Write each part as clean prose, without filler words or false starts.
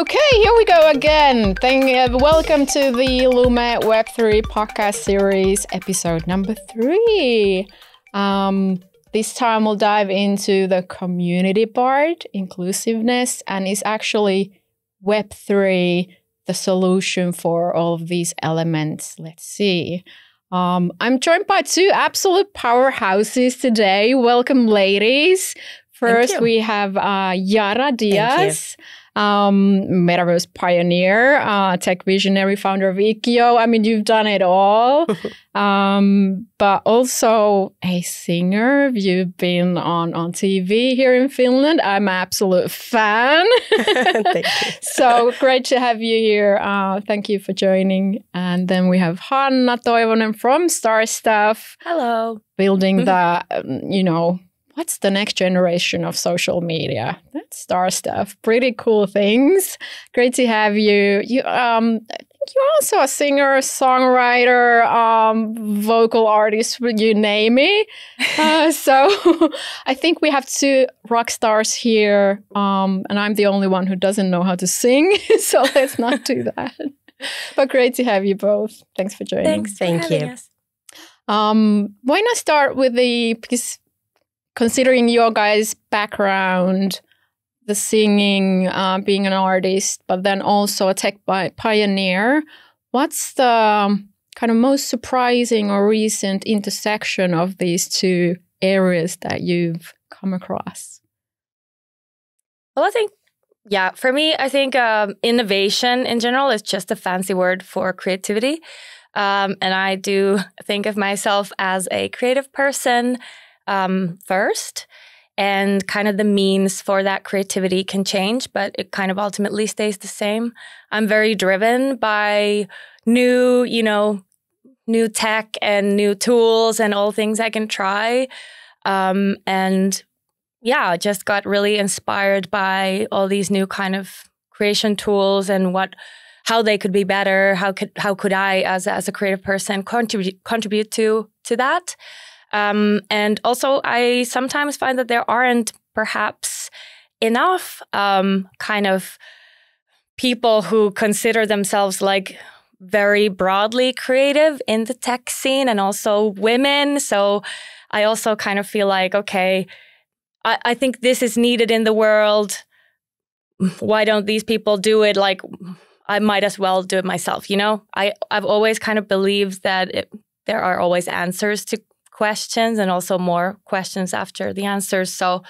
Okay, here we go again. Welcome to the Lume Web3 podcast series, episode number 3. This time we'll dive into the community part, inclusiveness, and it's actually Web3, the solution for all of these elements. Let's see. I'm joined by 2 absolute powerhouses today. Welcome, ladies. First, we have Iara Diaz, metaverse pioneer, tech visionary, founder of Ikkio. I mean, you've done it all, but also a singer. You've been on TV here in Finland. I'm an absolute fan. Thank you. So great to have you here. Thank you for joining. And then we have Hanna Toivonen from Starstuff. Hello. Building the, what's the next generation of social media? That's Starstuff. Pretty cool things. Great to have you. You're also a singer, songwriter, vocal artist, you name it. So I think we have 2 rock stars here, and I'm the only one who doesn't know how to sing. So let's not do that. But great to have you both. Thanks for joining. Thank you. Why not start with because considering your guys' background, the singing, being an artist, but then also a tech pioneer, what's the kind of most surprising or recent intersection of these 2 areas that you've come across? Well, for me, I think innovation in general is just a fancy word for creativity. And I do think of myself as a creative person first, and kind of the means for that creativity can change, but it kind of ultimately stays the same. I'm very driven by new tech and new tools and all things I can try. Just got really inspired by all these new kind of creation tools and how they could be better. How could I, as a creative person, contribute to that? And also, I sometimes find that there aren't perhaps enough kind of people who consider themselves like very broadly creative in the tech scene, and also women. So I also kind of feel like, okay, I think this is needed in the world. Why don't these people do it? Like, I might as well do it myself, I've always kind of believed that there are always answers to questions, and also more questions after the answers. So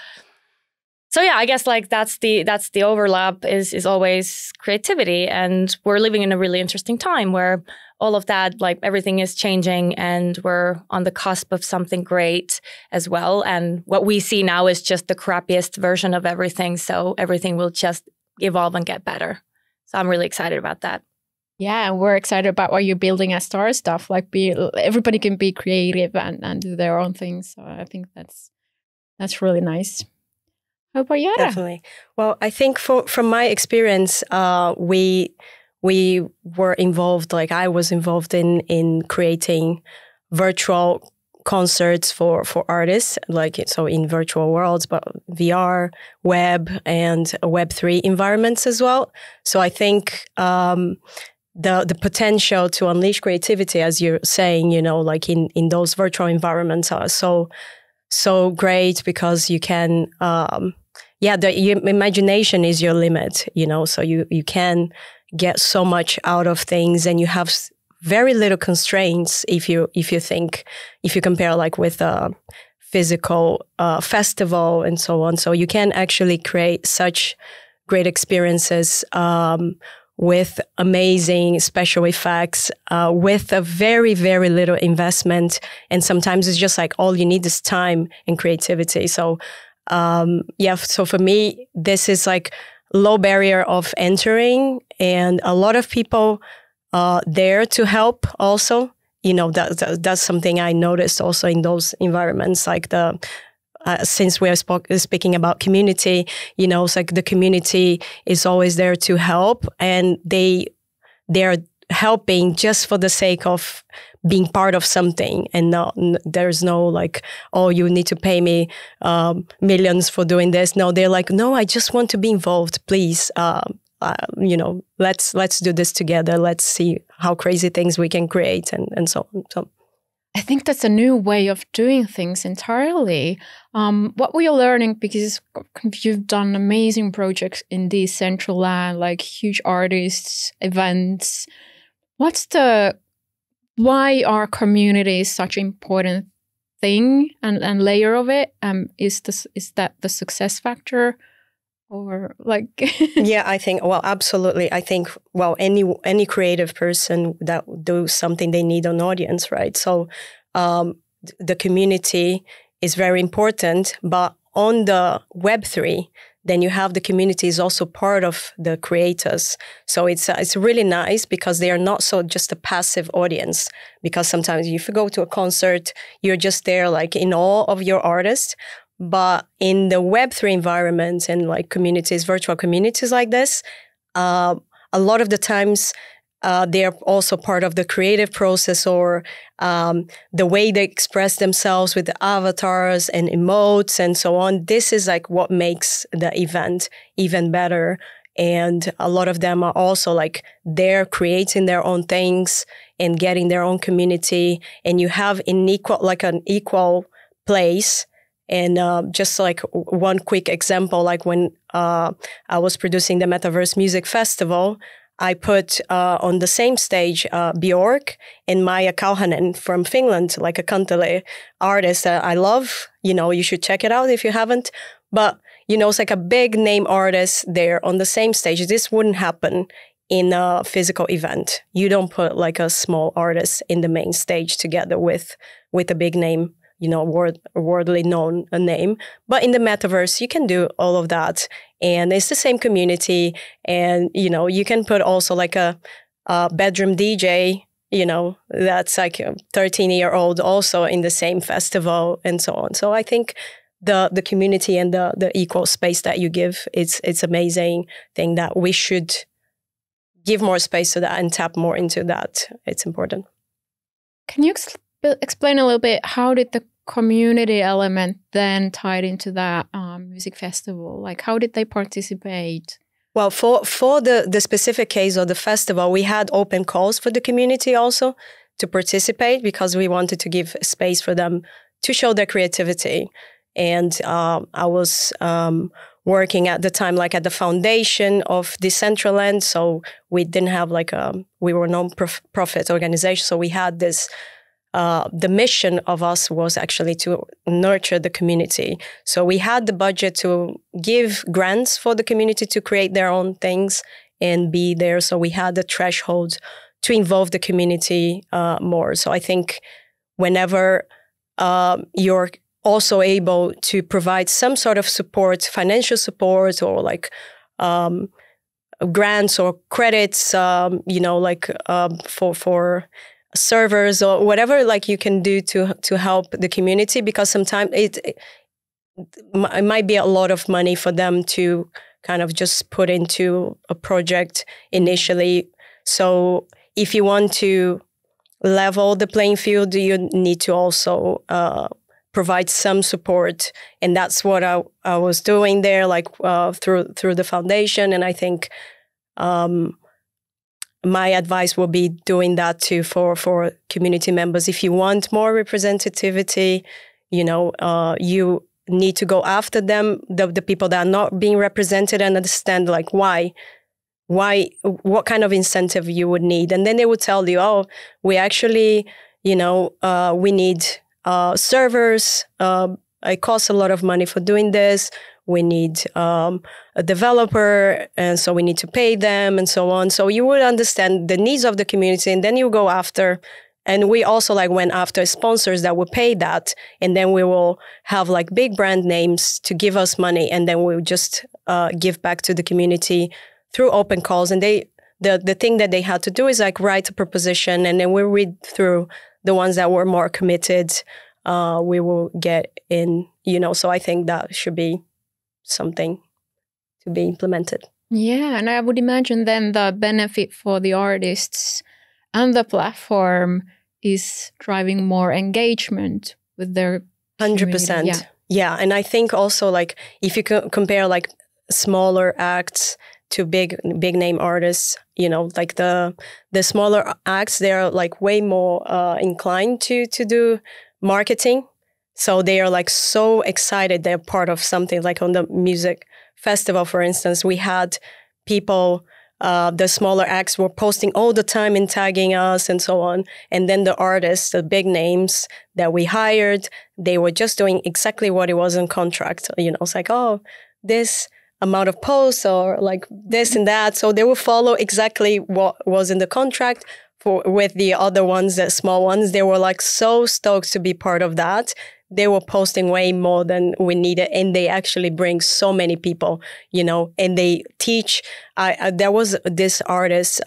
yeah, I guess like that's the overlap is always creativity, and we're living in a really interesting time where all of that, like everything is changing, and we're on the cusp of something great as well. And what we see now is just the crappiest version of everything. So everything will just evolve and get better. So I'm really excited about that. Yeah, and we're excited about what you're building at Starstuff. Like, everybody can be creative and do their own things. So I think that's really nice. How about Iara? Definitely. Well, I think from my experience, we were involved. Like, I was involved in creating virtual concerts for artists, so in virtual worlds, but VR, web, and Web3 environments as well. So I think the potential to unleash creativity, as you're saying, like in those virtual environments are so great, because you can, your imagination is your limit, so you can get so much out of things, and you have very little constraints if you compare like with a physical festival and so on. So you can actually create such great experiences with amazing special effects, with a very, very little investment. And sometimes it's just like all you need is time and creativity. So so for me, this is like low barrier of entering, and a lot of people there to help also. That's something I noticed also in those environments, like since we are speaking about community, it's like the community is always there to help, and they're helping just for the sake of being part of something, and there's no like, oh, you need to pay me millions for doing this. No, they're like, no, I just want to be involved, please. let's do this together. Let's see how crazy things we can create and so on. So I think that's a new way of doing things entirely. What were you learning? Because you've done amazing projects in Decentraland, like huge artists, events. Why are communities such an important thing and layer of it? Is that the success factor? Or like Yeah, I think, well, absolutely. I think, well, any creative person that do something, they need an audience, right? So the community is very important, but on the Web3, then you have the community is also part of the creators. So it's really nice because they are not so just a passive audience, because sometimes if you go to a concert, you're just there like in awe of your artist. But in the Web3 environment and like communities, virtual communities like this, a lot of the times they are also part of the creative process, or the way they express themselves with the avatars and emotes and so on. This is like what makes the event even better. And a lot of them are also like they're creating their own things and getting their own community. And you have an equal place. And just like one quick example, like when I was producing the Metaverse Music Festival, I put on the same stage Björk and Maija Kauhanen from Finland, like a Kantele artist that I love. You should check it out if you haven't. But, it's like a big name artist there on the same stage. This wouldn't happen in a physical event. You don't put like a small artist in the main stage together with a big name. Worldly known a name. But in the metaverse, you can do all of that. And it's the same community. And, you can put also like a bedroom DJ, that's like a 13-year-old also in the same festival and so on. So I think the community and the equal space that you give, it's amazing thing that we should give more space to that and tap more into that. It's important. Can you explain a little bit, how did the community element then tied into that music festival? Like, how did they participate? Well, for the specific case of the festival, we had open calls for the community also to participate, because we wanted to give space for them to show their creativity. And I was working at the time like at the foundation of Decentraland, so we didn't have we were a non-profit organization, so we had this. The mission of us was actually to nurture the community. So we had the budget to give grants for the community to create their own things and be there. So we had the threshold to involve the community more. So I think whenever you're also able to provide some sort of support, financial support, or like grants or credits, for servers or whatever like you can do to help the community, because sometimes it might be a lot of money for them to kind of just put into a project initially. So if you want to level the playing field, you need to also provide some support, and that's what I was doing there, like through the foundation. And I think my advice will be doing that too for community members. If you want more representativity, you need to go after them, the people that are not being represented, and understand like why, what kind of incentive you would need. And then they would tell you, oh, we actually, we need servers. It costs a lot of money for doing this. We need a developer, and so we need to pay them and so on. So you would understand the needs of the community, and then you go after. And we also went after sponsors that would pay that, and then we will have big brand names to give us money, and then we'll just give back to the community through open calls. And the thing that they had to do is write a proposition, and then we'll read through the ones that were more committed. We will get in, So I think that should be something to be implemented. Yeah, and I would imagine then the benefit for the artists and the platform is driving more engagement with their 100%. Yeah, and I think also if you compare smaller acts to big name artists. You know, like the smaller acts, they're like way more inclined to do marketing. So they are like so excited they're part of something. Like on the music festival, for instance, we had people, the smaller acts were posting all the time and tagging us and so on. And then the artists, the big names that we hired, they were just doing exactly what it was in contract. You know, it's like, oh, this amount of posts or like this and that. So they will follow exactly what was in the contract. With the other ones, the small ones, they were like so stoked to be part of that. They were posting way more than we needed, and they actually bring so many people, you know, and they teach. There was this artist,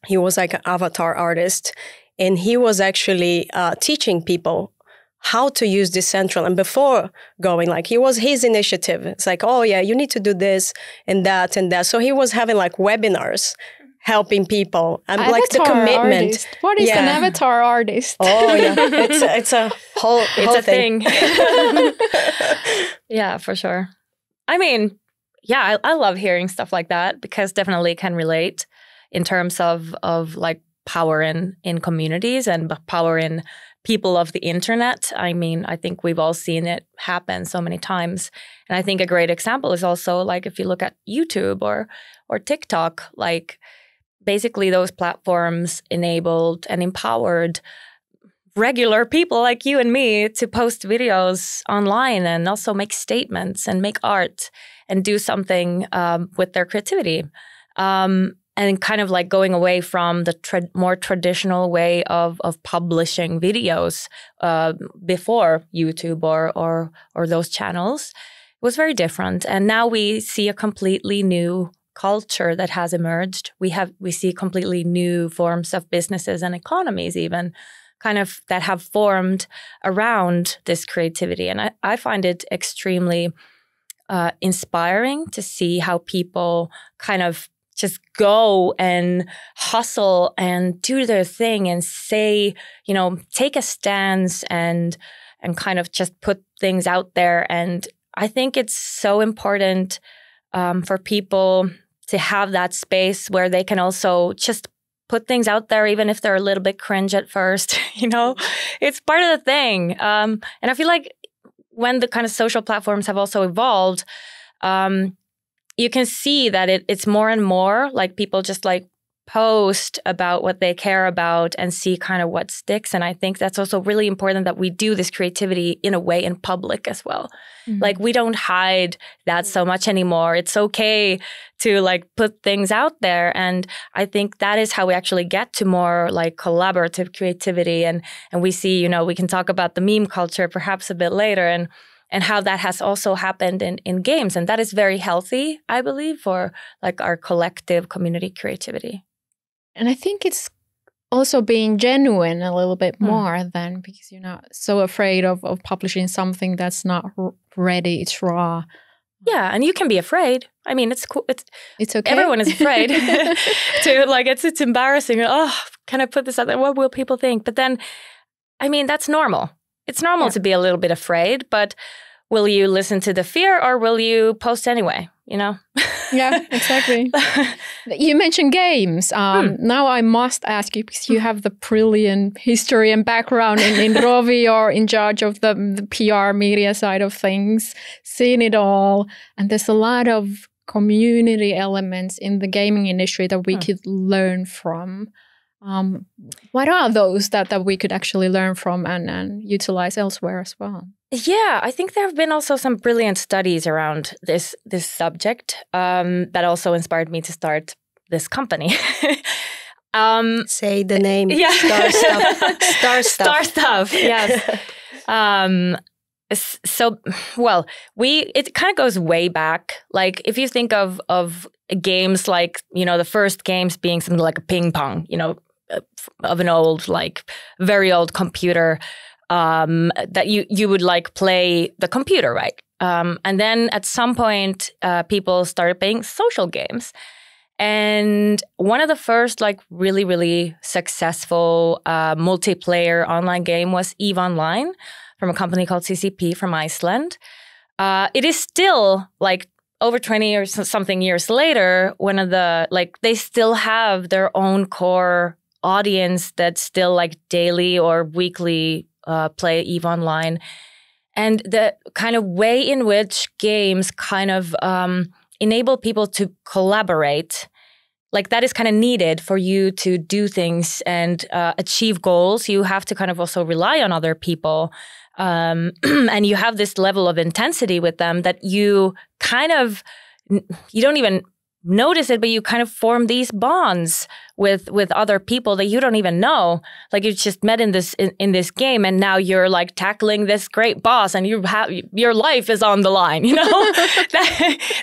he was like an avatar artist, and he was actually teaching people how to use Decentral. And before going, like, it was his initiative. It's like, oh yeah, you need to do this and that and that. So he was having like webinars, helping people, and like the commitment. Artist. What is an avatar artist? Oh yeah, it's a whole thing. Yeah, for sure. I mean, yeah, I love hearing stuff like that because definitely can relate in terms of like power in communities and power in people of the internet. I mean, I think we've all seen it happen so many times. And I think a great example is also like if you look at YouTube or TikTok, like basically those platforms enabled and empowered regular people like you and me to post videos online and also make statements and make art and do something with their creativity. And kind of like going away from the more traditional way of publishing videos before YouTube or those channels. It was very different. And now we see a completely new culture that has emerged. We see completely new forms of businesses and economies even kind of that have formed around this creativity. And I find it extremely inspiring to see how people kind of just go and hustle and do their thing and say, you know, take a stance and kind of just put things out there. And I think it's so important for people to have that space where they can also just put things out there, even if they're a little bit cringe at first, you know, it's part of the thing. And I feel like when the kind of social platforms have also evolved, you can see that it's more and more like people just like post about what they care about and see kind of what sticks. And I think that's also really important that we do this creativity in a way in public as well. Mm-hmm. Like we don't hide that so much anymore. It's okay to like put things out there. And I think that is how we actually get to more like collaborative creativity. And we see, you know, we can talk about the meme culture perhaps a bit later and how that has also happened in games. And that is very healthy, I believe, for like our collective community creativity. And I think it's also being genuine a little bit more than because you're not so afraid of publishing something that's not ready, it's raw. Yeah, and you can be afraid. I mean, it's cool. It's okay. Everyone is afraid to like, it's embarrassing. Oh, can I put this out there? What will people think? But then, I mean, that's normal. It's normal to be a little bit afraid, but will you listen to the fear or will you post anyway, you know? Yeah, exactly. You mentioned games. Now I must ask you, because you have the brilliant history and background in Rovi or in charge of the PR media side of things, seen it all. And there's a lot of community elements in the gaming industry that we could learn from. What are those that we could actually learn from and utilize elsewhere as well? Yeah, I think there have been also some brilliant studies around this subject that also inspired me to start this company. Say the name. Yeah. Starstuff. Starstuff, yes. So, well, it kind of goes way back. Like if you think of games like, you know, the first games being something like a ping pong, you know, of an old, like very old computer that you would like play the computer, right? And then at some point, people started playing social games. And one of the first like really, really successful multiplayer online game was EVE Online from a company called CCP from Iceland. It is still like over 20 or something years later, one of the, like, they still have their own core audience that still like daily or weekly play EVE Online. And the kind of way in which games kind of enable people to collaborate, like that is kind of needed for you to do things and achieve goals. You have to kind of also rely on other people. And you have this level of intensity with them that you kind of, you don't even notice it, but you kind of form these bonds with other people that you don't even know. Like you just met in this game, and now you're like tackling this great boss, and your life is on the line. You know,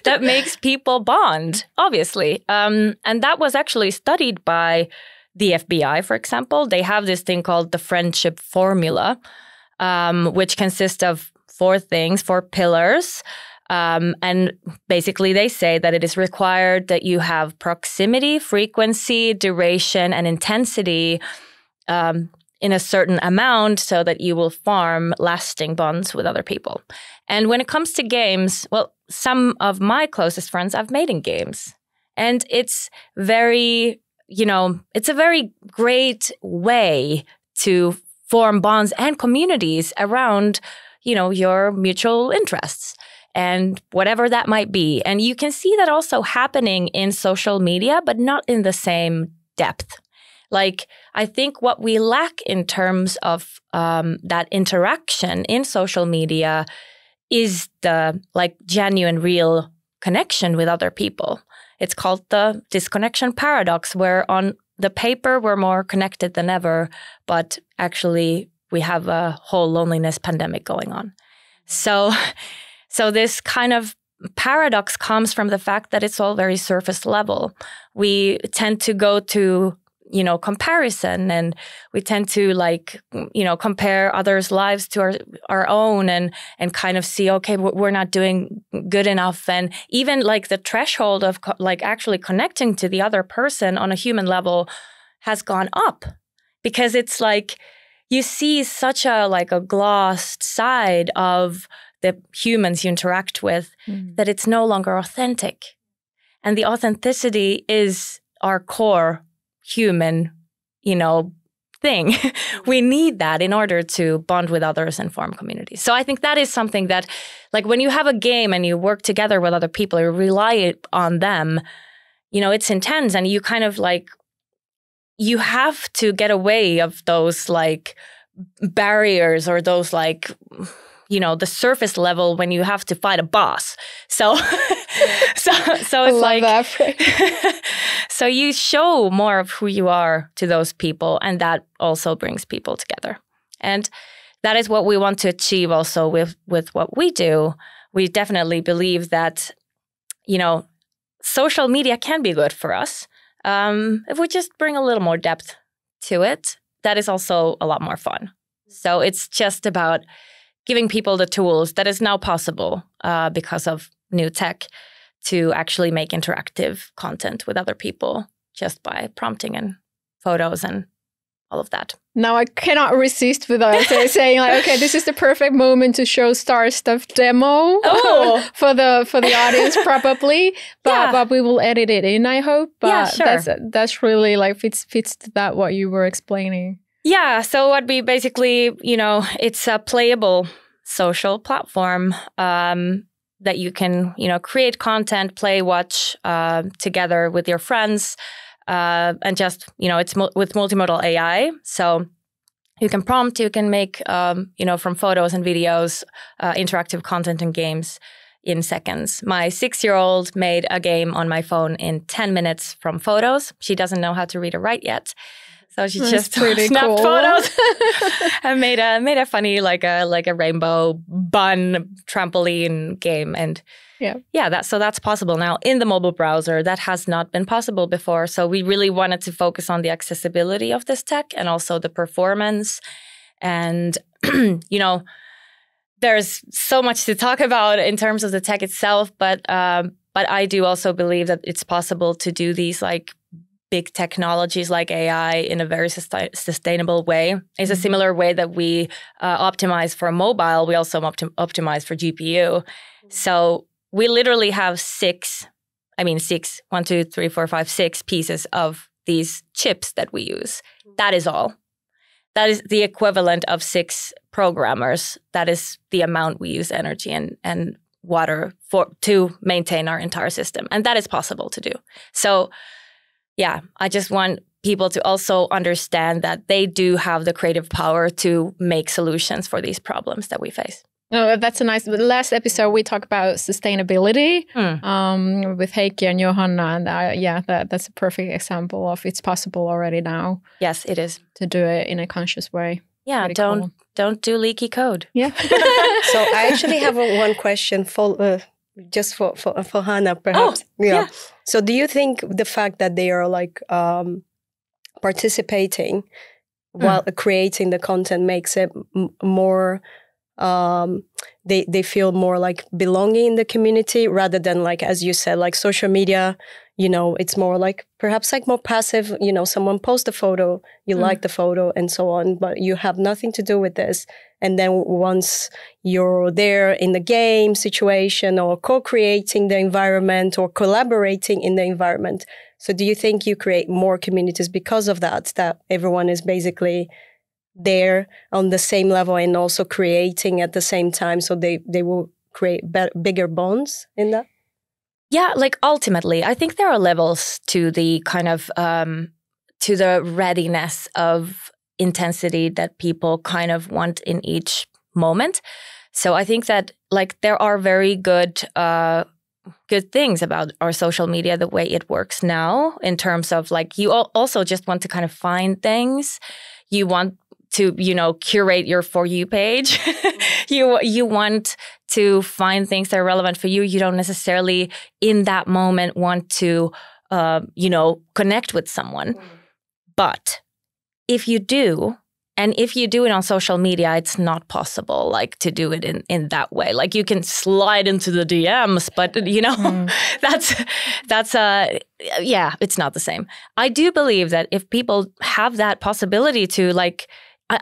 that makes people bond, obviously. And that was actually studied by the FBI, for example. They have this thing called the friendship formula, which consists of 4 pillars. And basically they say that it is required that you have proximity, frequency, duration, and intensity in a certain amount so that you will form lasting bonds with other people. And when it comes to games, well, some of my closest friends I've made in games. And it's very, it's a very great way to form bonds and communities around, your mutual interests. And whatever that might be. And you can see that also happening in social media, but not in the same depth. Like, I think what we lack in terms of that interaction in social media is the like genuine, real connection with other people. It's called the disconnection paradox, where on the paper we're more connected than ever, but actually we have a whole loneliness pandemic going on. So this kind of paradox comes from the fact that it's all very surface level. We tend to go to, comparison, and we tend to compare others' lives to our own and kind of see, okay, we're not doing good enough. And even like the threshold of actually connecting to the other person on a human level has gone up, because it's like you see such a glossed side of the humans you interact with, that it's no longer authentic. And the authenticity is our core human, thing. We need that in order to bond with others and form communities. So I think that is something that, like when you have a game and you work together with other people, you rely on them, it's intense, and you kind of you have to get away of those barriers or those the surface level when you have to fight a boss. So it's so you show more of who you are to those people, and that also brings people together. And that is what we want to achieve also with what we do. We definitely believe that, social media can be good for us. If we just bring a little more depth to it, that is also a lot more fun. So it's just about giving people the tools that is now possible because of new tech to actually make interactive content with other people just by prompting and photos and all of that. Now I cannot resist without saying okay, this is the perfect moment to show Starstuff demo for the audience probably, but we will edit it in, I hope. But that's really fits to that what you were explaining. Yeah, so what we basically, it's a playable social platform that you can, create content, play, watch together with your friends, and just, it's with multimodal AI. So you can prompt, you can make, from photos and videos, interactive content and games in seconds. My 6-year-old made a game on my phone in 10 minutes from photos. She doesn't know how to read or write yet. So she just snapped photos and made a funny like a rainbow bun trampoline game. And that's possible now in the mobile browser. That has not been possible before. So we really wanted to focus on the accessibility of this tech and also the performance. And there's so much to talk about in terms of the tech itself, but I do also believe that it's possible to do these big technologies like AI in a very sustainable way. It's a similar way that we optimize for mobile. We also optimize for GPU. So we literally have 6, 1, 2, 3, 4, 5, 6 pieces of these chips that we use. That is all. That is the equivalent of 6 programmers. That is the amount we use energy and water to maintain our entire system. And that is possible to do. So yeah, I just want people to also understand that they do have the creative power to make solutions for these problems that we face. Oh, that's a nice. The last episode we talked about sustainability with Heikki and Johanna, and that's a perfect example of it's possible already now. Yes, it is to do it in a conscious way. Yeah, don't do leaky code. Yeah. So I actually have one question just for Hanna, perhaps. Oh, yeah. So do you think the fact that they are like participating while creating the content makes it more? They feel more like belonging in the community rather than like, as you said, like social media, it's more like perhaps like more passive, someone posts a photo, you like the photo and so on, but you have nothing to do with this. And then once you're there in the game situation or co-creating the environment or collaborating in the environment. So do you think you create more communities because of that everyone is basically there on the same level and also creating at the same time, so they will create bigger bonds in that? Yeah, like ultimately, I think there are levels to the kind of to the readiness of intensity that people kind of want in each moment. So I think that like there are very good things about our social media, the way it works now, in terms of like you also just want to kind of find things. You want to, curate your For You page. You want to find things that are relevant for you. You don't necessarily in that moment want to, connect with someone. But if you do, and if you do it on social media, it's not possible like to do it in that way. Like you can slide into the DMs, but it's not the same. I do believe that if people have that possibility to like,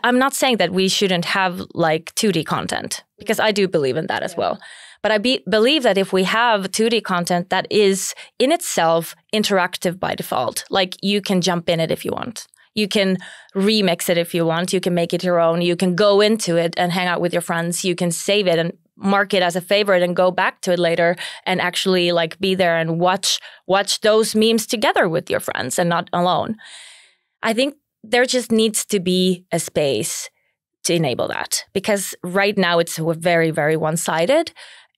I'm not saying that we shouldn't have like 2D content, because I do believe in that as well. But I believe that if we have 2D content that is in itself interactive by default, like you can jump in it if you want. You can remix it if you want. You can make it your own. You can go into it and hang out with your friends. You can save it and mark it as a favorite and go back to it later and actually like be there and watch those memes together with your friends and not alone. I think there just needs to be a space to enable that, because right now it's very, very one-sided.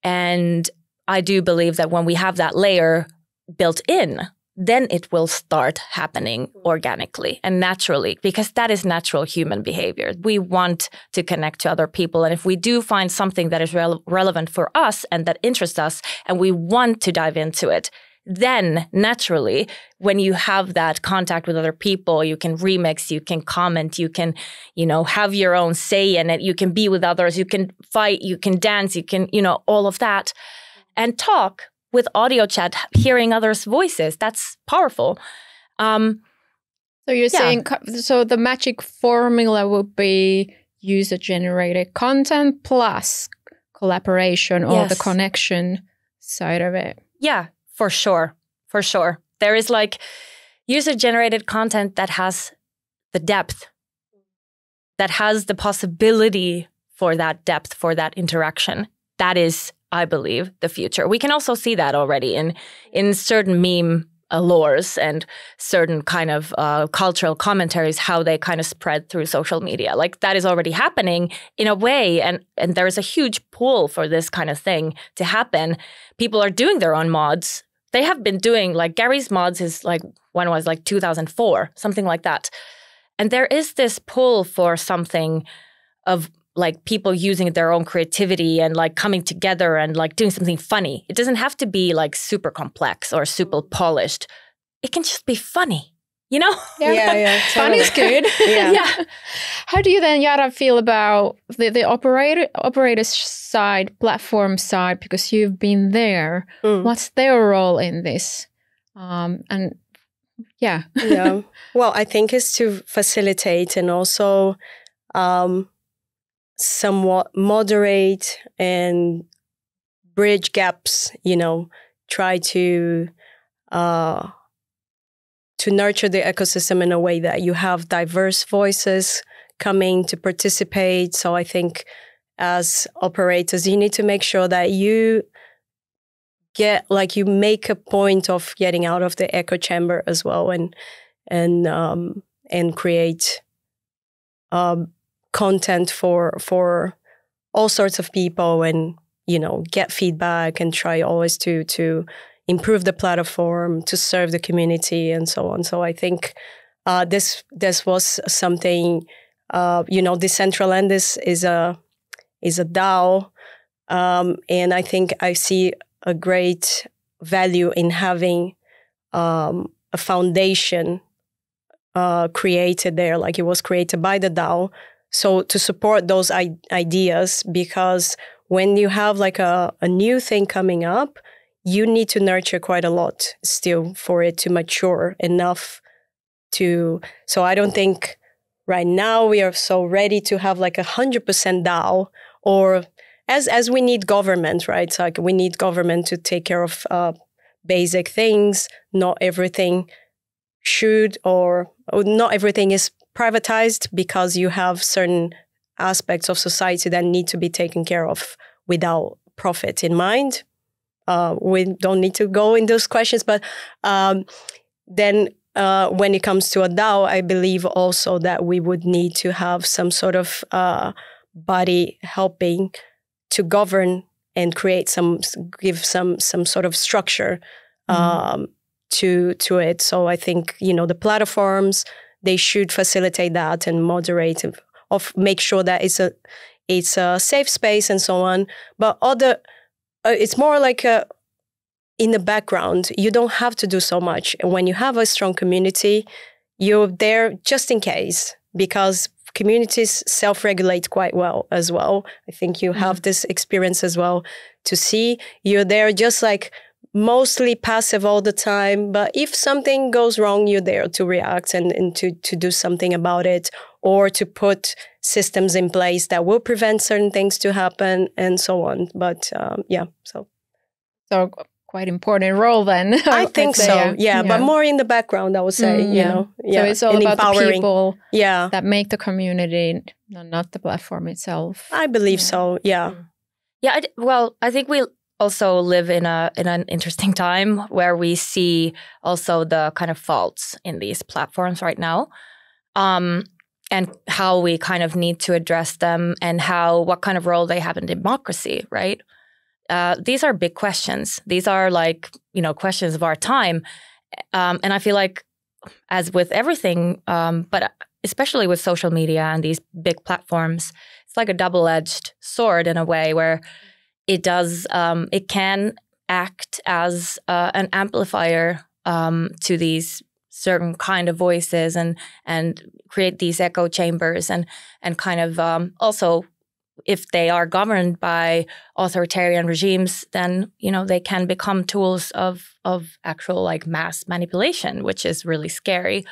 And I do believe that when we have that layer built in, then it will start happening organically and naturally, because that is natural human behavior. We want to connect to other people. And if we do find something that is relevant for us and that interests us and we want to dive into it, then naturally, when you have that contact with other people, you can remix, you can comment, you can, have your own say in it. You can be with others, you can fight, you can dance, you can, all of that, and talk with audio chat, hearing others' voices. That's powerful. So you're saying, so the magic formula would be user-generated content plus collaboration or the connection side of it. Yeah. For sure. There is like user-generated content that has the depth, that has the possibility for that depth, for that interaction. That is, I believe, the future. We can also see that already in certain meme lores and certain kind of cultural commentaries, how they kind of spread through social media. Like that is already happening in a way, and there is a huge pull for this kind of thing to happen. People are doing their own mods. They have been doing, like Gary's mods is like, one was like 2004, something like that. And there is this pull for something of like people using their own creativity and like coming together and like doing something funny. It doesn't have to be like super complex or super polished. It can just be funny, Yeah, totally. Fun is good. Yeah. How do you then, Iara, feel about the operator side, platform side, because you've been there? What's their role in this? Well, I think it's to facilitate and also somewhat moderate and bridge gaps, try to nurture the ecosystem in a way that you have diverse voices coming to participate. So I think as operators, you need to make sure that you make a point of getting out of the echo chamber as well, and create content for all sorts of people, and get feedback and try always to improve the platform, to serve the community, and so on. So I think this was something. Decentraland is a DAO, and I think I see a great value in having a foundation created there, like it was created by the DAO. So to support those ideas, because when you have like a new thing coming up, you need to nurture quite a lot still for it to mature enough to. So I don't think right now we are so ready to have like 100% DAO, or as we need government, right? So like we need government to take care of basic things. Not everything should, or not everything is privatized, because you have certain aspects of society that need to be taken care of without profit in mind. We don't need to go in those questions, but then when it comes to a DAO, I believe also that we would need to have some sort of body helping to govern and give some sort of structure to it. So I think the platforms, they should facilitate that and moderate, make sure that it's a safe space and so on. But it's more like in the background. You don't have to do so much. When you have a strong community, you're there just in case, because communities self-regulate quite well as well. I think you have this experience as well to see. You're there just like mostly passive all the time, but if something goes wrong, you're there to react and to do something about it, or to put systems in place that will prevent certain things to happen and so on. But so quite important role then. I think so. Yeah, but more in the background, I would say. So it's all about the people that make the community, not the platform itself. I believe so. Yeah. Yeah. I think we also live in an interesting time where we see also the kind of faults in these platforms right now, and how we kind of need to address them, and what kind of role they have in democracy, right? These are big questions. These are like, questions of our time. And I feel like, as with everything, but especially with social media and these big platforms, it's like a double-edged sword in a way, where it can act as an amplifier to these certain kind of voices, and create these echo chambers, and kind of also, if they are governed by authoritarian regimes, then they can become tools of actual like mass manipulation, which is really scary.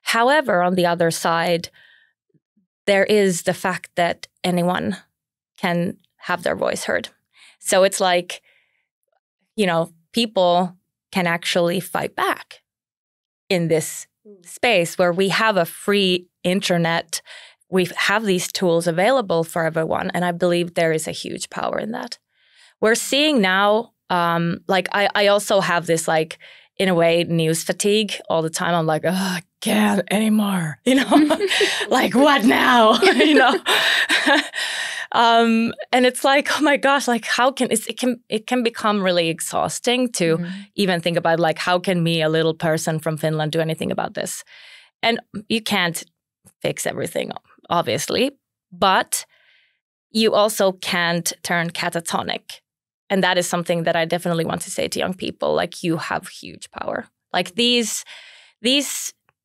However, on the other side, there is the fact that anyone can have their voice heard. So it's like, people can actually fight back in this space where we have a free internet. We have these tools available for everyone, and I believe there is a huge power in that. We're seeing now, I also have this, like, in a way, news fatigue all the time. I'm like, oh, I can't anymore, like, what now, and it's like, oh my gosh, like, how can it can become really exhausting to even think about, like, how can me, a little person from Finland, do anything about this? And you can't fix everything, obviously, but you also can't turn catatonic. And that is something that I definitely want to say to young people. Like, you have huge power. Like these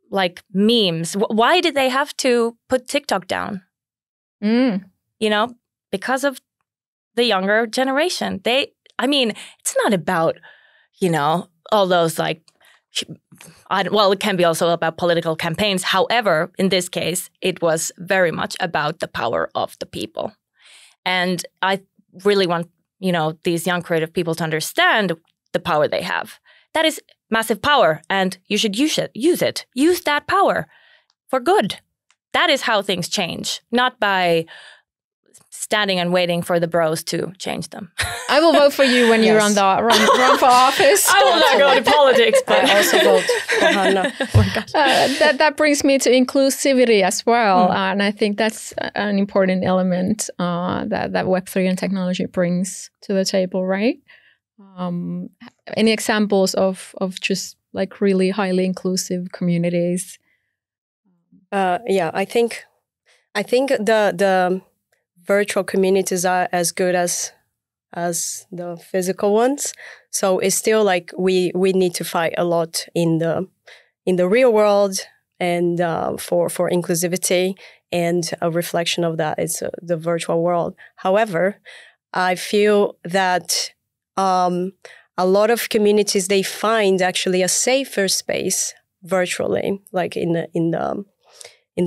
like memes, why did they have to put TikTok down? Because of the younger generation. It's not about, all those like, it can be also about political campaigns. However, in this case, it was very much about the power of the people. And I really want these young creative people to understand the power they have. That is massive power, and you should use it. Use that power for good. That is how things change, not by standing and waiting for the bros to change them. I will vote for you when you run for office. I will not go to politics, but I also vote for Hanna. Oh my gosh. That brings me to inclusivity as well. And I think that's an important element that Web3 and technology brings to the table, right? Any examples of just like really highly inclusive communities? I think the virtual communities are as good as the physical ones. So it's still like we need to fight a lot in the real world, and for inclusivity, and a reflection of that is the virtual world. However, I feel that a lot of communities, they find actually a safer space virtually, like in the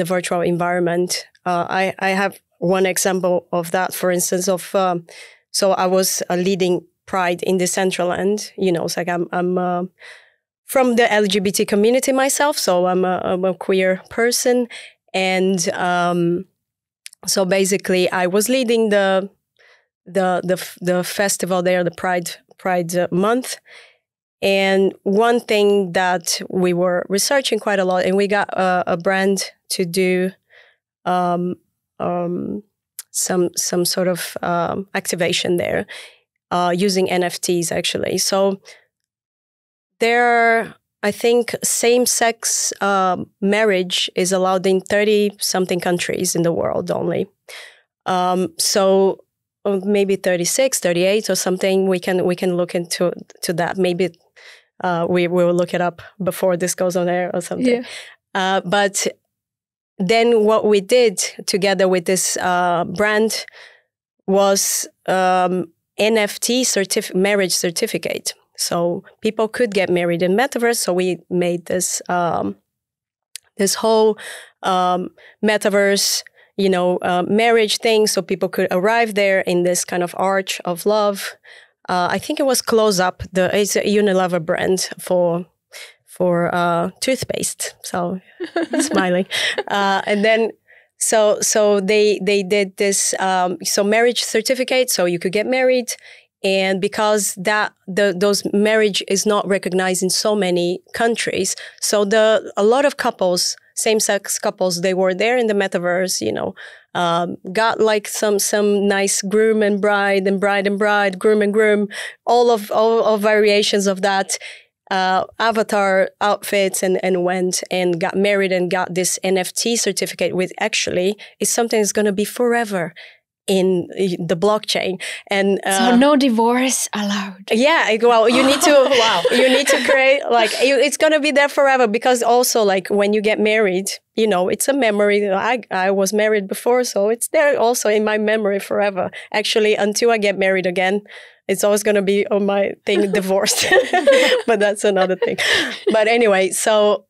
virtual environment. I have one example of that, for instance, so I was leading Pride in Decentraland. It's like I'm from the LGBT community myself, so I'm a queer person, and so basically I was leading the festival there, the Pride month. And one thing that we were researching quite a lot, and we got a brand to do some sort of activation there using NFTs actually. So I think same-sex marriage is allowed in 30-something countries in the world only. So maybe 36, 38 or something. We can look into that. Maybe we will look it up before this goes on air or something. Yeah. But then what we did together with this brand was NFT marriage certificate. So people could get married in metaverse. So we made this this whole metaverse, marriage thing, so people could arrive there in this kind of arch of love. I think it was Close Up. It's a Unilever brand for toothpaste. So smiling, and then so they did this marriage certificate, so you could get married. And because those marriage is not recognized in so many countries, so a lot of couples, same-sex couples, they were there in the metaverse, got like some nice groom and bride, groom and groom, all variations of that, avatar outfits, and went and got married and got this NFT certificate, which actually is something that's going to be forever in the blockchain. And so no divorce allowed. Yeah, well, you need to you need to create it's going to be there forever, because also like when you get married, it's a memory. I was married before, so it's there also in my memory forever. Actually, until I get married again, it's always going to be on my thing, divorced. But that's another thing. But anyway, so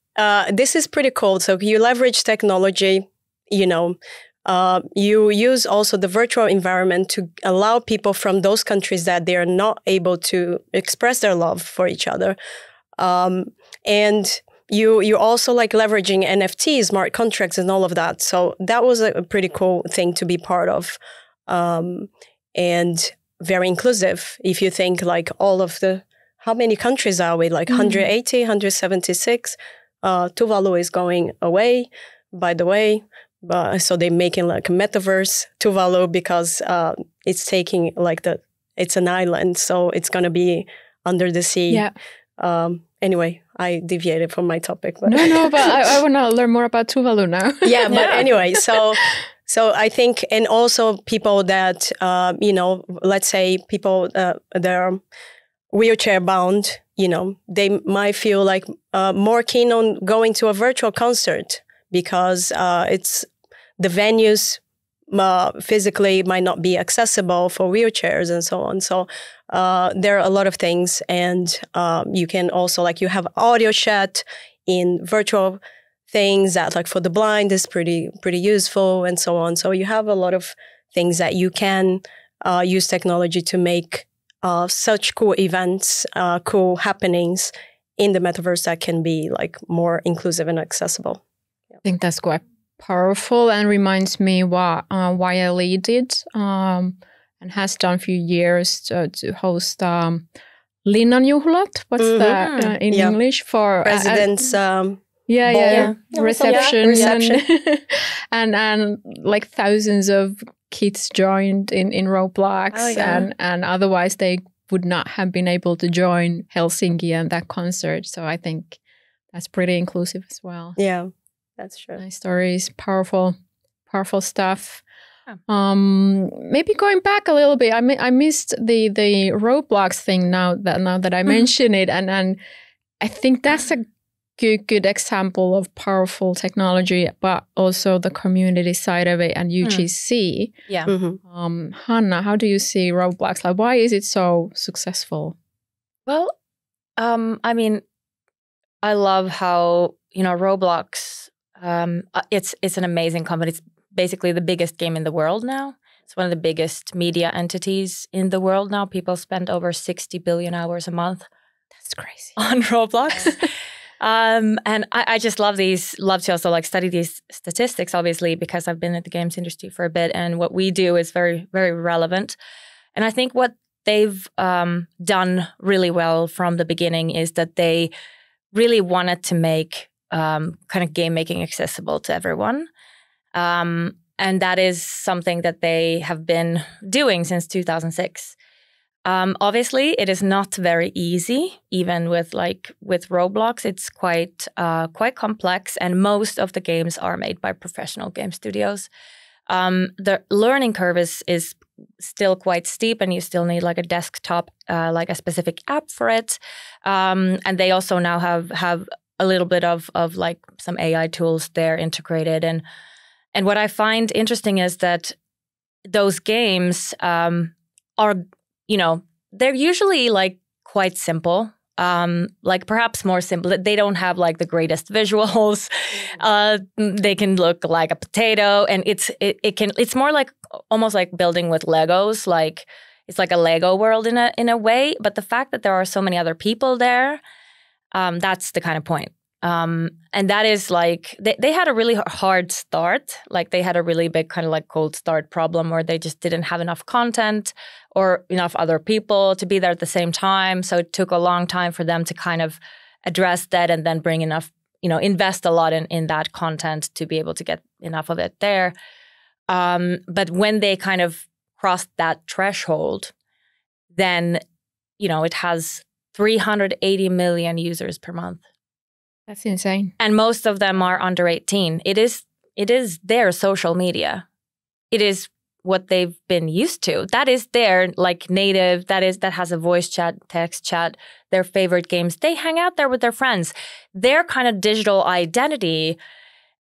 this is pretty cool. So you leverage technology, you use also the virtual environment to allow people from those countries that they are not able to express their love for each other. And you also like leveraging NFTs, smart contracts, and all of that. So that was a pretty cool thing to be part of. And very inclusive. If you think like all of how many countries are we? Like 180, 176. Tuvalu is going away, by the way. So they're making like a metaverse Tuvalu, because it's taking it's an island, so it's going to be under the sea. Yeah. Anyway, I deviated from my topic. But No, but I want to learn more about Tuvalu now. Yeah, but anyway, so I think, and also people that, let's say people that are wheelchair bound, they might feel like more keen on going to a virtual concert, because it's the venues physically might not be accessible for wheelchairs and so on. So there are a lot of things, and you can also you have audio chat in virtual things that for the blind is pretty useful and so on. So you have a lot of things that you can use technology to make such cool events, cool happenings in the metaverse that can be like more inclusive and accessible. I think that's quite powerful and reminds me what YLE did and has done a few years to host Linnanjuhlat. What's that in English for residents? Reception. And like thousands of kids joined in Roblox, and otherwise they would not have been able to join Helsinki and that concert. So I think that's pretty inclusive as well. Yeah, that's true. Nice stories, powerful stuff. Maybe going back a little bit, I missed the Roblox thing now that I mention it, and I think that's a good example of powerful technology, but also the community side of it and UGC. Yeah. Hanna, how do you see Roblox? Like, why is it so successful? Well, I mean, I love how Roblox. It's an amazing company. It's basically the biggest game in the world now. It's one of the biggest media entities in the world now. People spend over 60 billion hours a month. That's crazy. On Roblox. And I just love to also like study these statistics, obviously, because I've been in the games industry for a bit, and what we do is very, very relevant. And I think what they've done really well from the beginning is that they really wanted to make kind of game making accessible to everyone. And that is something that they have been doing since 2006. Obviously, it is not very easy, even with Roblox. It's quite complex, and most of the games are made by professional game studios. The learning curve is still quite steep, and you still need like a desktop, like a specific app for it. And they also now have a little bit of like some AI tools there integrated. And what I find interesting is that those games are, they're usually like quite simple, like perhaps more simple. They don't have like the greatest visuals. They can look like a potato, and it's more like almost like building with Legos. Like it's like a Lego world in a way. But the fact that there are so many other people there, that's the kind of point. And that is like, they had a really hard start. Like they had a really big kind of like cold start problem where they just didn't have enough content or enough other people to be there at the same time. So it took a long time for them to kind of address that and then bring enough, invest a lot in that content to be able to get enough of it there. But when they kind of crossed that threshold, then, it has 380 million users per month. That's insane. And most of them are under 18. It is their social media. It is what they've been used to. That is their like native, that has a voice chat, text chat, their favorite games. They hang out there with their friends. Their kind of digital identity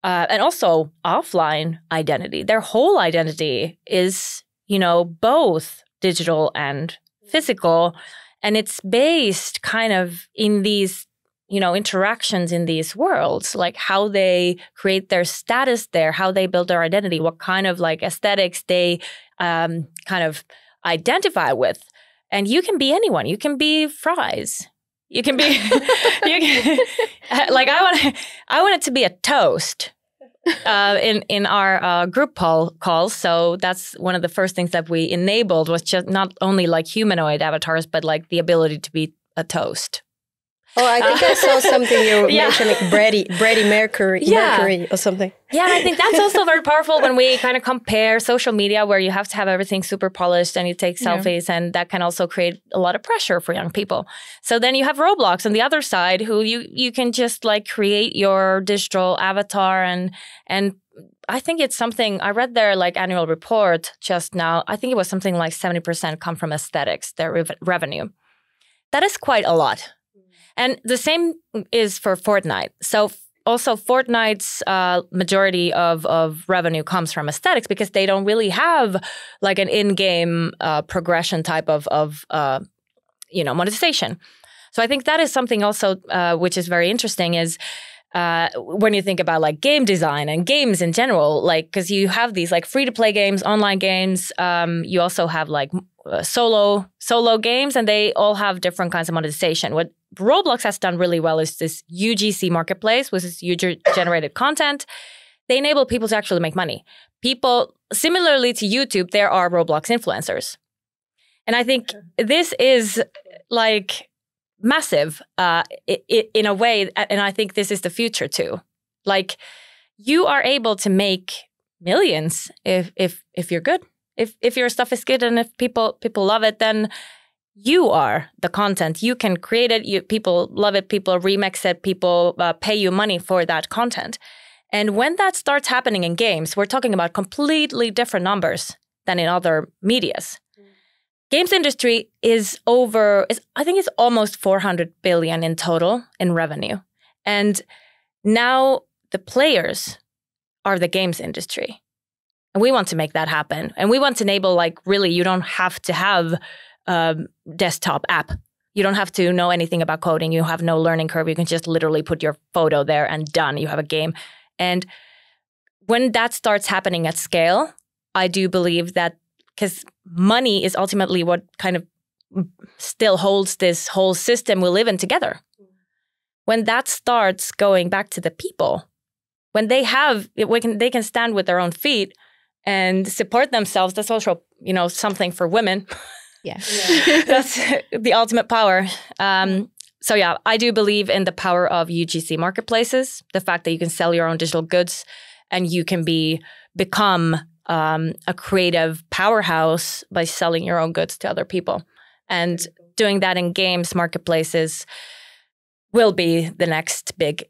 and also offline identity, their whole identity is, both digital and physical. And it's based kind of in these interactions in these worlds, like how they create their status there, how they build their identity, what kind of like aesthetics they kind of identify with. And you can be anyone. You can be fries. You can be, like I want it to be a toast in our group calls. So that's one of the first things that we enabled was just not only like humanoid avatars, but like the ability to be a toast. Oh, I think I saw something you mentioned, like Brady Mercury or something. Yeah, and I think that's also very powerful when we kind of compare social media where you have to have everything super polished and you take selfies, and that can also create a lot of pressure for young people. So then you have Roblox on the other side who you can just like create your digital avatar and I think it's something, I read their like annual report just now. I think it was something like 70% come from aesthetics, their revenue. That is quite a lot. And the same is for Fortnite. So also Fortnite's majority of revenue comes from aesthetics because they don't really have like an in-game progression type of monetization. So I think that is something also which is very interesting is when you think about like game design and games in general, like because you have these like free-to-play games, online games, you also have like solo games, and they all have different kinds of monetization. What Roblox has done really well is this UGC marketplace, which is user-generated content. They enable people to actually make money. People, similarly to YouTube, there are Roblox influencers. And I think this is like massive in a way, and I think this is the future too. Like you are able to make millions if you're good. If your stuff is good and if people love it, then you are the content. You can create it. People love it. People remix it. People pay you money for that content. And when that starts happening in games, we're talking about completely different numbers than in other medias. Games industry I think it's almost 400 billion in total in revenue. And now the players are the games industry. And we want to make that happen. And we want to enable, like, really, you don't have to have a desktop app. You don't have to know anything about coding. You have no learning curve. You can just literally put your photo there and done. You have a game. And when that starts happening at scale, I do believe that, because money is ultimately what kind of still holds this whole system we live in together. When that starts going back to the people, when they can stand with their own feet and support themselves, that's also, something for women. Yeah. That's the ultimate power. So yeah, I do believe in the power of UGC marketplaces, the fact that you can sell your own digital goods and you can become a creative powerhouse by selling your own goods to other people. And doing that in games marketplaces will be the next big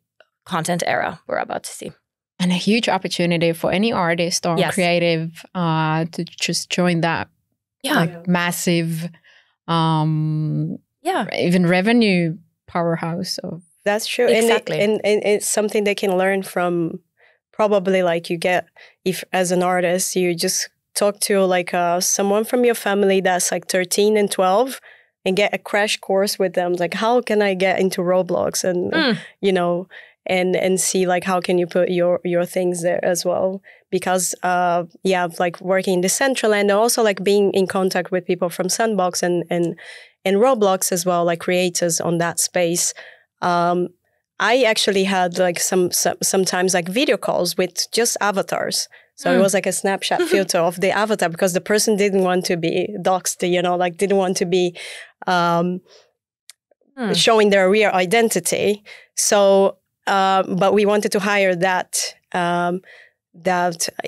content era we're about to see. And a huge opportunity for any artist or creative to just join that massive, even revenue powerhouse. That's true. Exactly. And it's something they can learn from. Probably like you get, if as an artist, you just talk to like someone from your family that's like 13 and 12 and get a crash course with them. Like, how can I get into Roblox? And, and see like, how can you put your things there as well? Because, like working in the central and also like being in contact with people from Sandbox and Roblox as well, like creators on that space. I actually had like sometimes like video calls with just avatars. So it was like a snapshot filter of the avatar because the person didn't want to be doxed, didn't want to be showing their real identity. So, but we wanted to hire that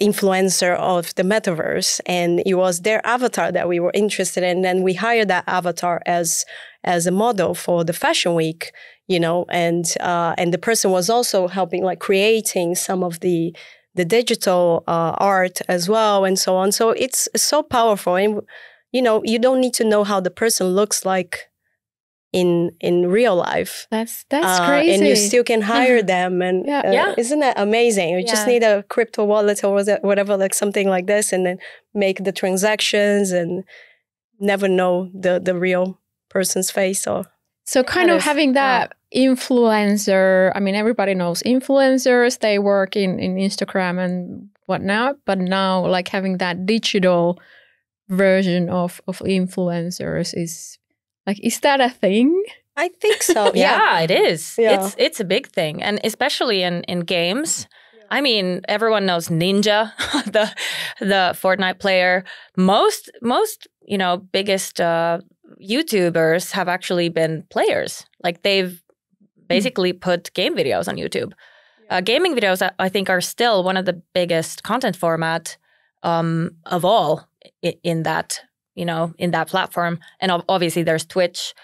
influencer of the metaverse, and it was their avatar that we were interested in. And then we hired that avatar as a model for the fashion week. And the person was also helping, like creating some of the digital art as well, and so on. So it's so powerful, and you don't need to know how the person looks like in real life. That's crazy, and you still can hire them, and isn't that amazing? You just need a crypto wallet or whatever, like something like this, and then make the transactions, and never know the real person's face or. So kind of having that influencer, I mean, everybody knows influencers, they work in Instagram and whatnot, but now like having that digital version of influencers is that a thing? I think so. Yeah, it is. Yeah. It's a big thing. And especially in games. I mean, everyone knows Ninja, the Fortnite player. Most biggest YouTubers have actually been players. Like they've basically put game videos on YouTube. Gaming videos, I think, are still one of the biggest content format of all in that, in that platform. And obviously there's Twitch.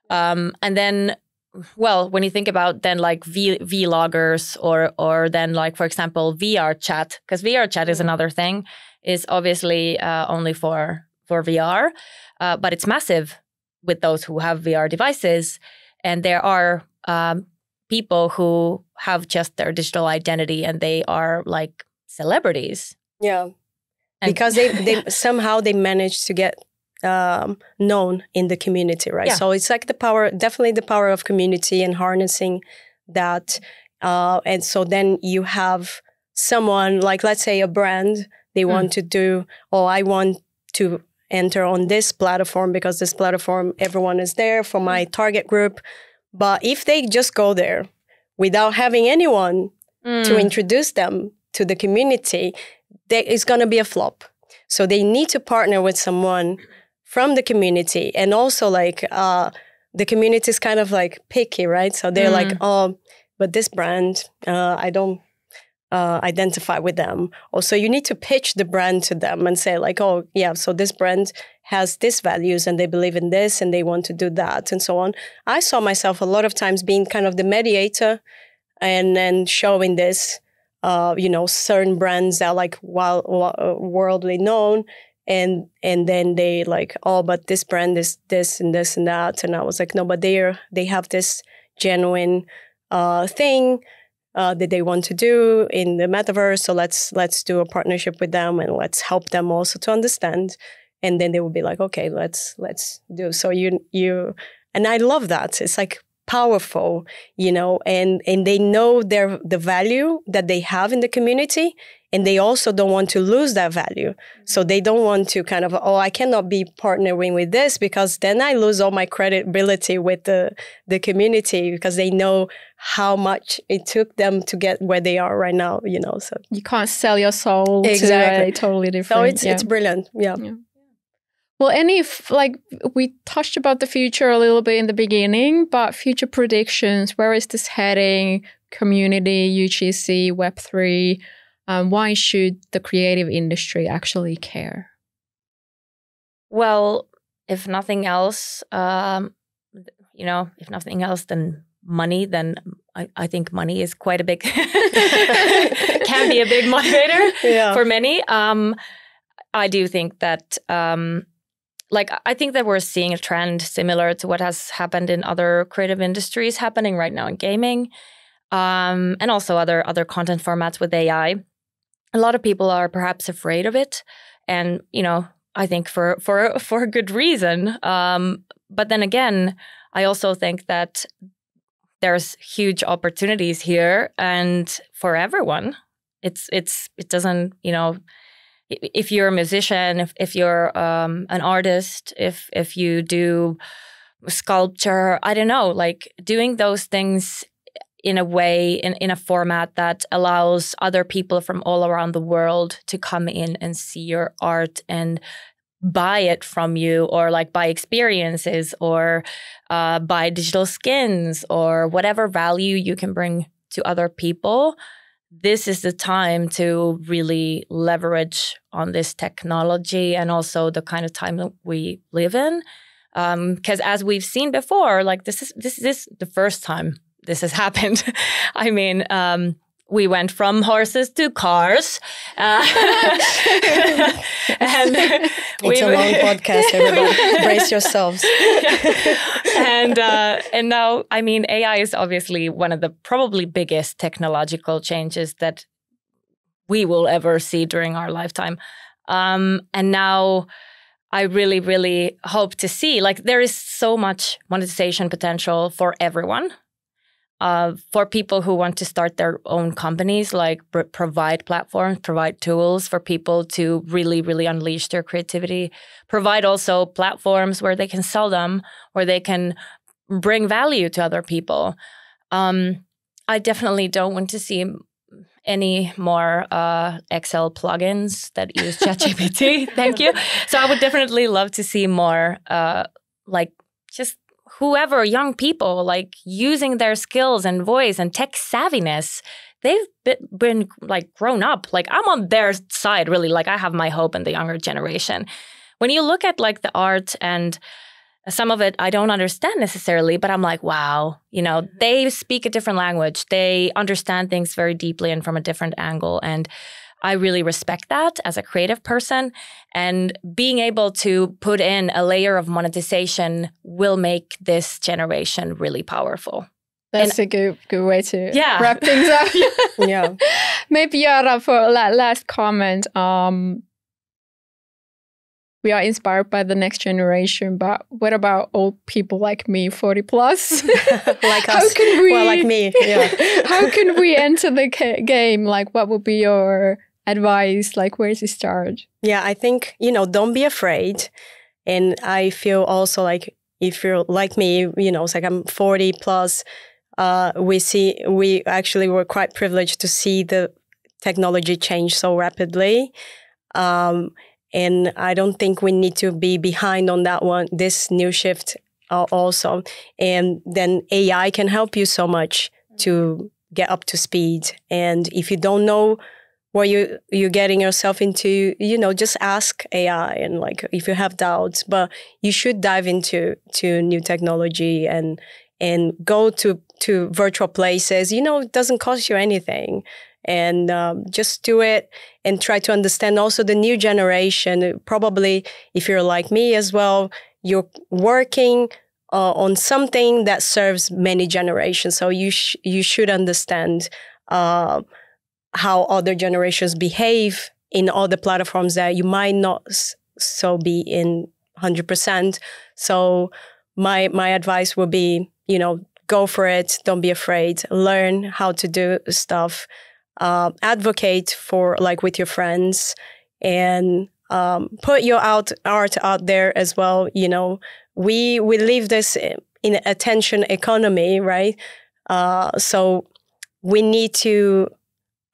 And then, well, when you think about then like vloggers or then like, for example, VR chat, because VR chat is another thing, is obviously only for VR, but it's massive with those who have VR devices. And there are people who have just their digital identity and they are like celebrities. Yeah. And because they somehow they managed to get known in the community, right? Yeah. So it's like definitely the power of community and harnessing that And so then you have someone like, let's say a brand, they want to do, I want to enter on this platform because this platform, everyone is there for my target group. But if they just go there without having anyone to introduce them to the community, it's going to be a flop. So they need to partner with someone from the community. And also like the community is kind of like picky, right? So they're like, but this brand, I don't identify with them. Also, you need to pitch the brand to them and say like, oh yeah, so this brand has these values and they believe in this and they want to do that and so on. I saw myself a lot of times being kind of the mediator and then showing this, certain brands that are like worldly known. And then they like, oh, but this brand is this and this and that. And I was like, no, but they have this genuine thing that they want to do in the metaverse. So let's do a partnership with them and let's help them also to understand. And then they will be like, okay, let's do. So you and I love that. It's like powerful, and they know the value that they have in the community. And they also don't want to lose that value. So they don't want to kind of, I cannot be partnering with this because then I lose all my credibility with the community because they know how much it took them to get where they are right now, So you can't sell your soul to a totally different. So it's brilliant. Yeah. Well, we touched about the future a little bit in the beginning, but future predictions, where is this heading? Community, UGC, Web3. Why should the creative industry actually care? Well, if nothing else, if nothing else than money, then I think money is quite a big, can be a big motivator for many. I do think that, I think that we're seeing a trend similar to what has happened in other creative industries happening right now in gaming, and also other content formats with AI. A lot of people are perhaps afraid of it, and I think for a good reason. But then again, I also think that there's huge opportunities here, and for everyone, it doesn't if you're a musician, if you're an artist, if you do sculpture, I don't know, like doing those things in a way, in a format that allows other people from all around the world to come in and see your art and buy it from you, or like buy experiences, or buy digital skins, or whatever value you can bring to other people. This is the time to really leverage on this technology and also the kind of time that we live in. Because as we've seen before, like this is the first time this has happened. I mean, we went from horses to cars. And it's a long podcast, everybody. Brace yourselves. And now, I mean, AI is obviously one of the probably biggest technological changes that we will ever see during our lifetime. And now I really, really hope to see, like, there is so much monetization potential for everyone. For people who want to start their own companies, like provide platforms, provide tools for people to really, really unleash their creativity, provide also platforms where they can sell them, where they can bring value to other people. I definitely don't want to see any more Excel plugins that use ChatGPT. Thank you. So I would definitely love to see more just whoever, young people, like using their skills and voice and tech savviness. They've been like grown up. Like I'm on their side, really. Like I have my hope in the younger generation. When you look at like the art, and some of it I don't understand necessarily, but I'm like, wow, they speak a different language. They understand things very deeply and from a different angle. And I really respect that as a creative person. And being able to put in a layer of monetization will make this generation really powerful. That's a good way to wrap things up. Yeah. Maybe Iara, for last comment. we are inspired by the next generation, but what about old people like me, 40 plus? Like us. How can we, well, like me. Yeah. how can we enter the game? Like, what would be your advice? Like, where to start? Yeah, I think, don't be afraid. And I feel also like if you're like me, it's like I'm 40 plus, we actually were quite privileged to see the technology change so rapidly. And I don't think we need to be behind on that one, this new shift also. And then AI can help you so much to get up to speed. And if you don't know what you're getting yourself into, just ask AI and like if you have doubts. But you should dive into new technology and go to virtual places. It doesn't cost you anything. And just do it and try to understand also the new generation. Probably if you're like me as well, you're working on something that serves many generations. So you should understand how other generations behave in other platforms that you might not so be in 100%. So my advice would be, go for it. Don't be afraid. Learn how to do stuff. Advocate for like with your friends and put your art out there as well. We live this in an attention economy, right? So we need to,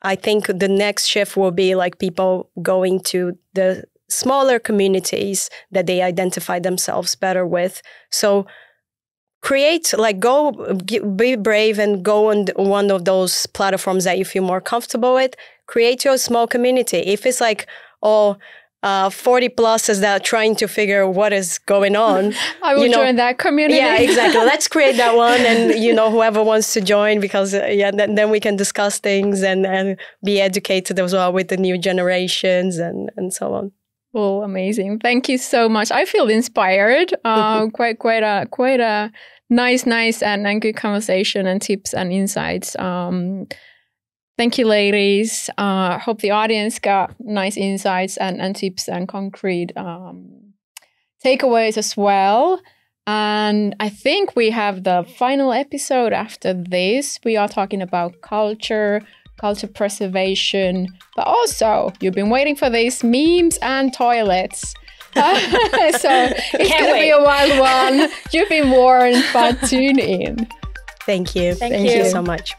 I think the next shift will be like people going to the smaller communities that they identify themselves better with. So create, like be brave and go on one of those platforms that you feel more comfortable with. Create your small community. If it's like, 40 pluses that are trying to figure what is going on. I will join that community. Yeah, exactly. Let's create that one and, whoever wants to join because, then we can discuss things and be educated as well with the new generations and so on. Oh, amazing. Thank you so much. I feel inspired. Quite a nice and good conversation and tips and insights. Thank you, ladies. Hope the audience got nice insights and tips and concrete takeaways as well. And I think we have the final episode after this. We are talking about culture preservation, but also you've been waiting for these memes and toilets. So it's going to be a wild one. You've been warned, but tune in. Thank you. Thank you so much.